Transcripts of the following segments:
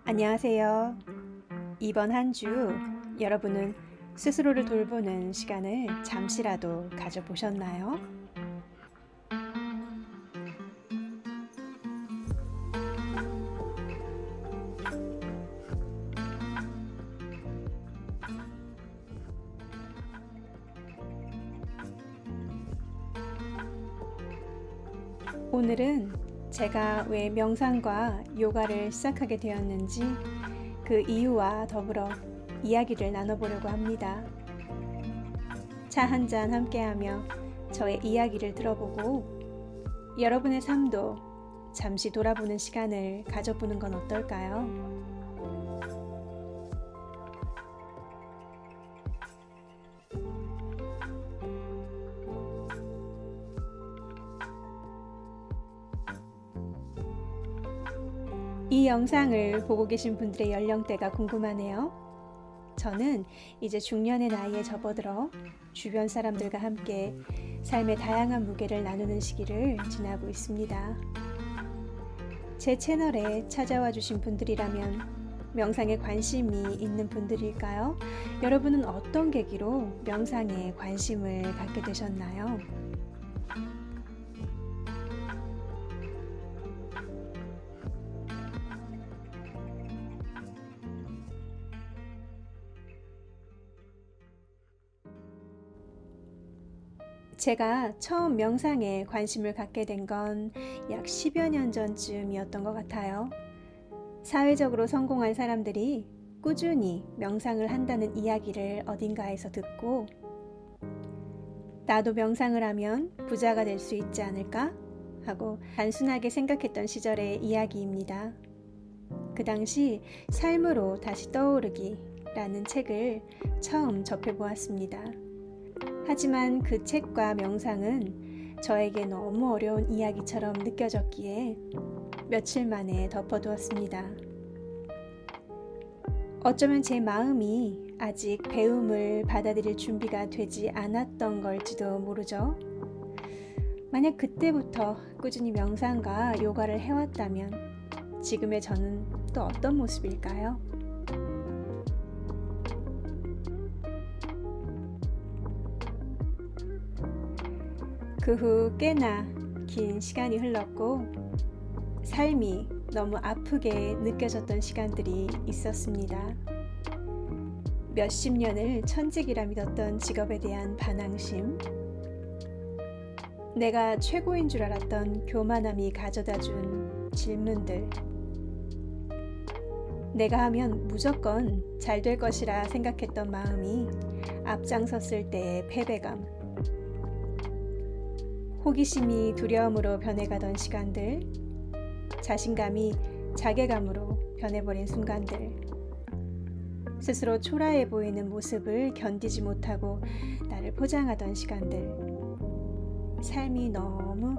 안녕하세요. 이번 한 주 여러분은 스스로를 돌보는 시간을 잠시라도 가져보셨나요? 오늘은 제가 왜 명상과 요가를 시작하게 되었는지 그 이유와 더불어 이야기를 나눠보려고 합니다. 차 한 잔 함께하며 저의 이야기를 들어보고 여러분의 삶도 잠시 돌아보는 시간을 가져보는 건 어떨까요? 이 영상을 보고 계신 분들의 연령대가 궁금하네요. 저는 이제 중년의 나이에 접어들어 주변 사람들과 함께 삶의 다양한 무게를 나누는 시기를 지나고 있습니다. 제 채널에 찾아와 주신 분들이라면 명상에 관심이 있는 분들일까요? 여러분은 어떤 계기로 명상에 관심을 갖게 되셨나요? 제가 처음 명상에 관심을 갖게 된 건 약 10여 년 전쯤이었던 것 같아요. 사회적으로 성공한 사람들이 꾸준히 명상을 한다는 이야기를 어딘가에서 듣고 나도 명상을 하면 부자가 될 수 있지 않을까? 하고 단순하게 생각했던 시절의 이야기입니다. 그 당시 삶으로 다시 떠오르기 라는 책을 처음 접해보았습니다. 하지만 그 책과 명상은 저에게 너무 어려운 이야기처럼 느껴졌기에 며칠 만에 덮어두었습니다. 어쩌면 제 마음이 아직 배움을 받아들일 준비가 되지 않았던 걸지도 모르죠. 만약 그때부터 꾸준히 명상과 요가를 해왔다면 지금의 저는 또 어떤 모습일까요? 그 후 꽤나 긴 시간이 흘렀고 삶이 너무 아프게 느껴졌던 시간들이 있었습니다. 몇십 년을 천직이라 믿었던 직업에 대한 반항심, 내가 최고인 줄 알았던 교만함이 가져다 준 질문들, 내가 하면 무조건 잘 될 것이라 생각했던 마음이 앞장섰을 때의 패배감, 호기심이 두려움으로 변해가던 시간들, 자신감이 자괴감으로 변해버린 순간들, 스스로 초라해 보이는 모습을 견디지 못하고 나를 포장하던 시간들, 삶이 너무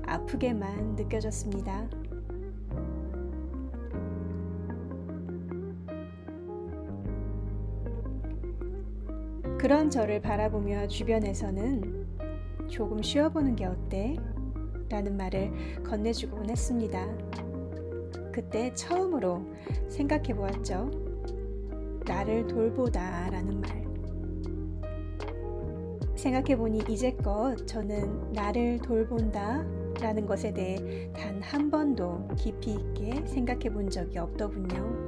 아프게만 느껴졌습니다. 그런 저를 바라보며 주변에서는 조금 쉬어보는 게 어때? 라는 말을 건네주곤 했습니다. 그때 처음으로 생각해 보았죠. 나를 돌보다 라는 말. 생각해 보니 이제껏 저는 나를 돌본다 라는 것에 대해 단 한 번도 깊이 있게 생각해 본 적이 없더군요.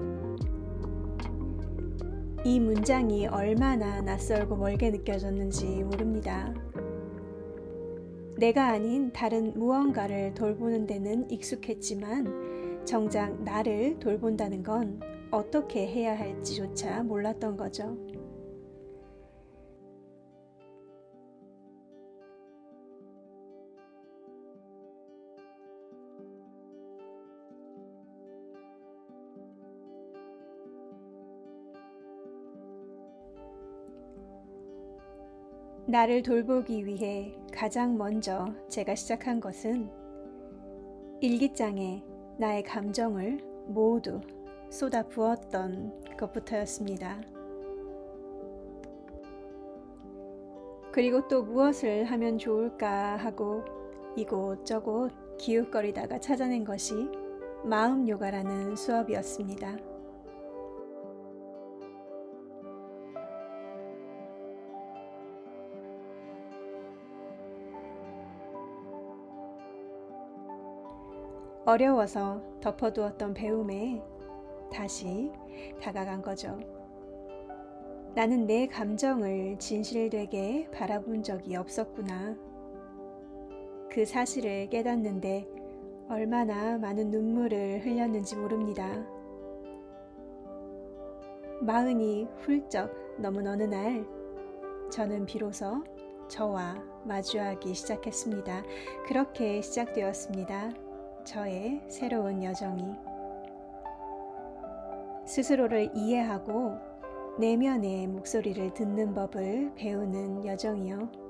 이 문장이 얼마나 낯설고 멀게 느껴졌는지 모릅니다. 내가 아닌 다른 무언가를 돌보는 데는 익숙했지만 정작 나를 돌본다는 건 어떻게 해야 할지조차 몰랐던 거죠. 나를 돌보기 위해 가장 먼저 제가 시작한 것은 일기장에 나의 감정을 모두 쏟아 부었던 것부터였습니다. 그리고 또 무엇을 하면 좋을까 하고 이곳저곳 기웃거리다가 찾아낸 것이 마음 요가라는 수업이었습니다. 어려워서 덮어두었던 배움에 다시 다가간 거죠. 나는 내 감정을 진실되게 바라본 적이 없었구나. 그 사실을 깨닫는데 얼마나 많은 눈물을 흘렸는지 모릅니다. 40이 훌쩍 넘은 어느 날 저는 비로소 저와 마주하기 시작했습니다. 그렇게 시작되었습니다. 저의 새로운 여정이. 스스로를 이해하고 내면의 목소리를 듣는 법을 배우는 여정이요.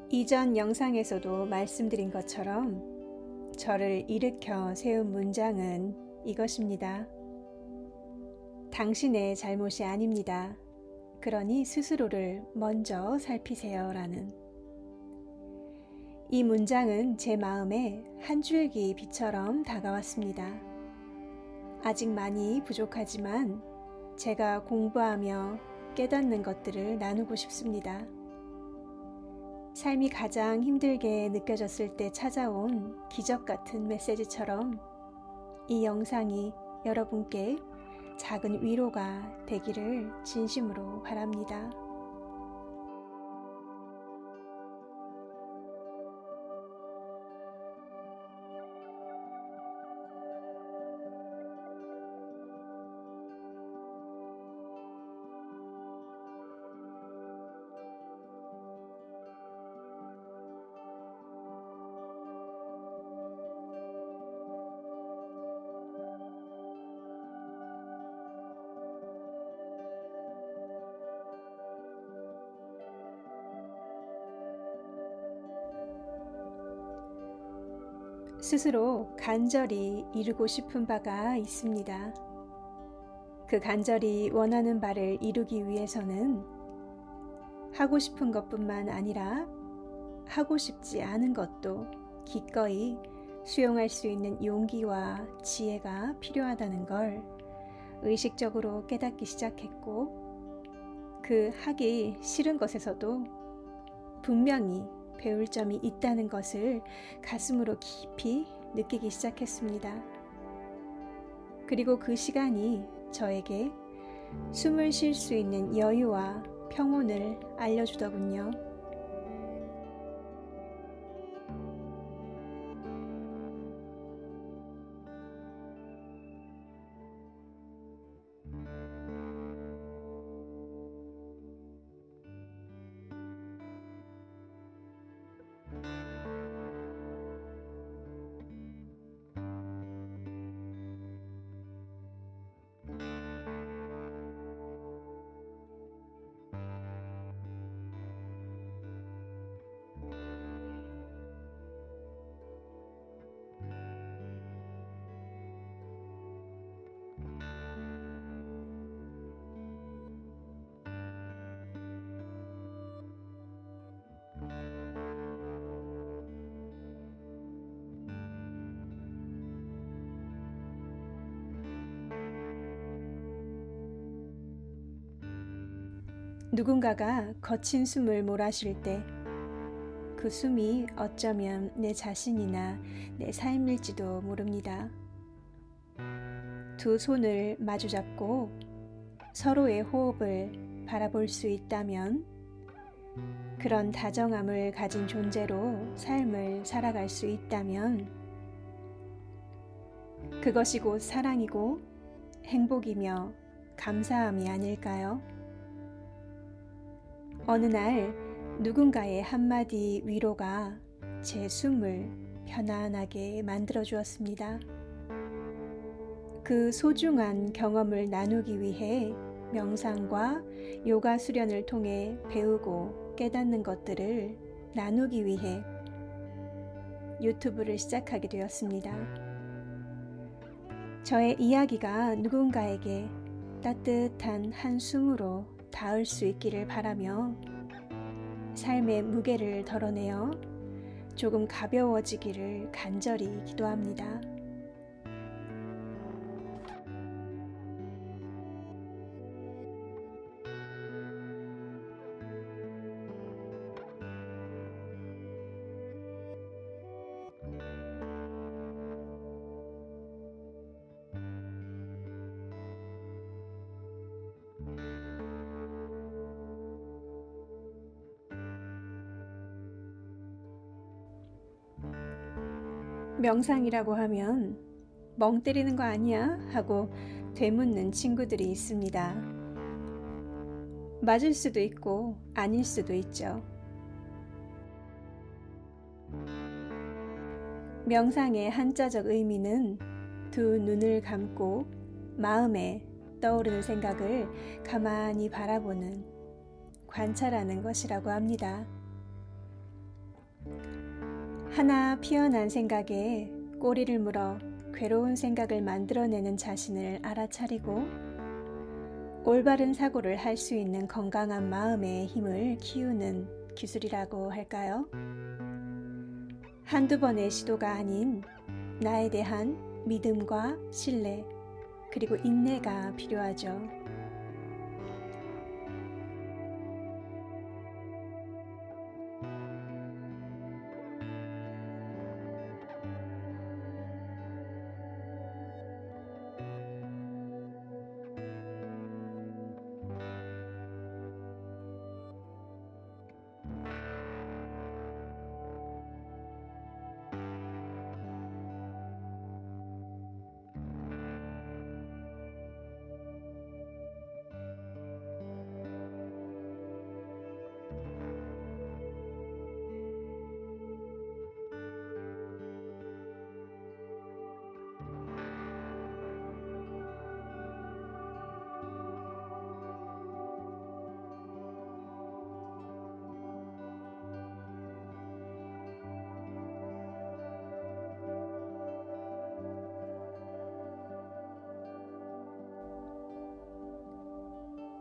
이전 영상에서도 말씀드린 것처럼 저를 일으켜 세운 문장은 이것입니다. 당신의 잘못이 아닙니다. 그러니 스스로를 먼저 살피세요. 라는. 이 문장은 제 마음에 한 줄기 빛처럼 다가왔습니다. 아직 많이 부족하지만 제가 공부하며 깨닫는 것들을 나누고 싶습니다. 삶이 가장 힘들게 느껴졌을 때 찾아온 기적 같은 메시지처럼 이 영상이 여러분께 작은 위로가 되기를 진심으로 바랍니다. 스스로 간절히 이루고 싶은 바가 있습니다. 그 간절히 원하는 바를 이루기 위해서는 하고 싶은 것뿐만 아니라 하고 싶지 않은 것도 기꺼이 수용할 수 있는 용기와 지혜가 필요하다는 걸 의식적으로 깨닫기 시작했고, 그 하기 싫은 것에서도 분명히 배울 점이 있다는 것을 가슴으로 깊이 느끼기 시작했습니다. 그리고 그 시간이 저에게 숨을 쉴 수 있는 여유와 평온을 알려주더군요. 누군가가 거친 숨을 몰아쉴 때 그 숨이 어쩌면 내 자신이나 내 삶일지도 모릅니다. 두 손을 마주잡고 서로의 호흡을 바라볼 수 있다면 그런 다정함을 가진 존재로 삶을 살아갈 수 있다면 그것이 곧 사랑이고 행복이며 감사함이 아닐까요? 어느 날 누군가의 한마디 위로가 제 숨을 편안하게 만들어 주었습니다. 그 소중한 경험을 나누기 위해 명상과 요가 수련을 통해 배우고 깨닫는 것들을 나누기 위해 유튜브를 시작하게 되었습니다. 저의 이야기가 누군가에게 따뜻한 한숨으로 닿을 수 있기를 바라며 삶의 무게를 덜어내어 조금 가벼워지기를 간절히 기도합니다. 명상이라고 하면 멍 때리는 거 아니야? 하고 되묻는 친구들이 있습니다. 맞을 수도 있고 아닐 수도 있죠. 명상의 한자적 의미는 두 눈을 감고 마음에 떠오르는 생각을 가만히 바라보는, 관찰하는 것이라고 합니다. 하나 피어난 생각에 꼬리를 물어 괴로운 생각을 만들어내는 자신을 알아차리고 올바른 사고를 할 수 있는 건강한 마음의 힘을 키우는 기술이라고 할까요? 한두 번의 시도가 아닌 나에 대한 믿음과 신뢰, 그리고 인내가 필요하죠.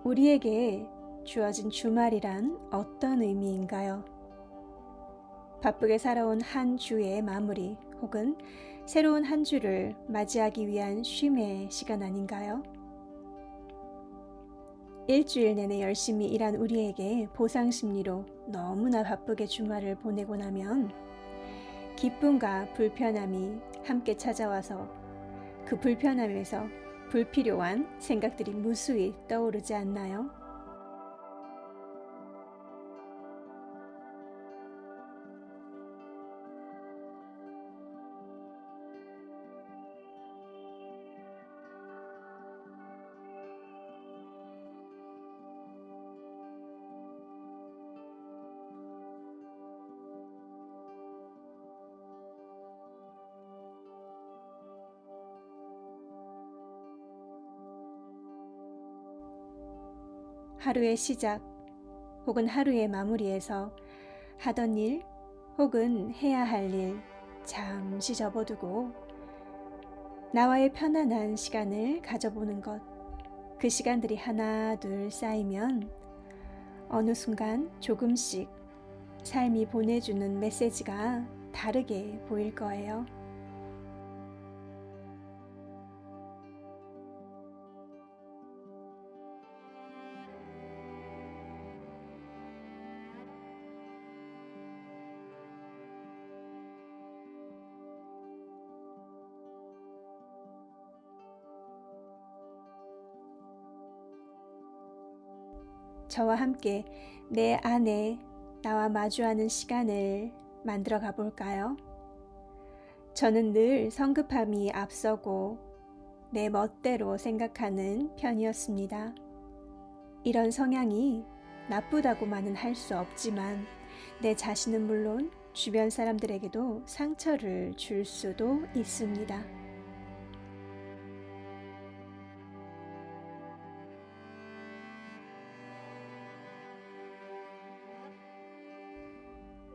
우리에게 주어진 주말이란 어떤 의미인가요? 바쁘게 살아온 한 주의 마무리 혹은 새로운 한 주를 맞이하기 위한 쉼의 시간 아닌가요? 일주일 내내 열심히 일한 우리에게 보상 심리로 너무나 바쁘게 주말을 보내고 나면 기쁨과 불편함이 함께 찾아와서 그 불편함에서 불필요한 생각들이 무수히 떠오르지 않나요? 하루의 시작 혹은 하루의 마무리에서 하던 일 혹은 해야 할 일 잠시 접어두고 나와의 편안한 시간을 가져보는 것, 그 시간들이 하나 둘 쌓이면 어느 순간 조금씩 삶이 보내주는 메시지가 다르게 보일 거예요. 저와 함께 내 안에 나와 마주하는 시간을 만들어 가볼까요? 저는 늘 성급함이 앞서고 내 멋대로 생각하는 편이었습니다. 이런 성향이 나쁘다고만은 할 수 없지만 내 자신은 물론 주변 사람들에게도 상처를 줄 수도 있습니다.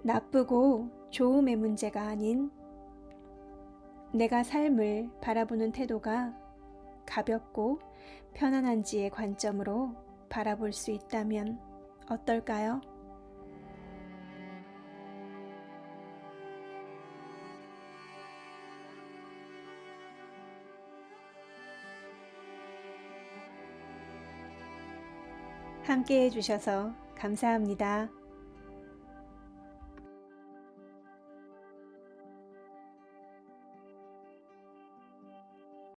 나쁘고 좋음의 문제가 아닌 내가 삶을 바라보는 태도가 가볍고 편안한지의 관점으로 바라볼 수 있다면 어떨까요? 함께 해주셔서 감사합니다.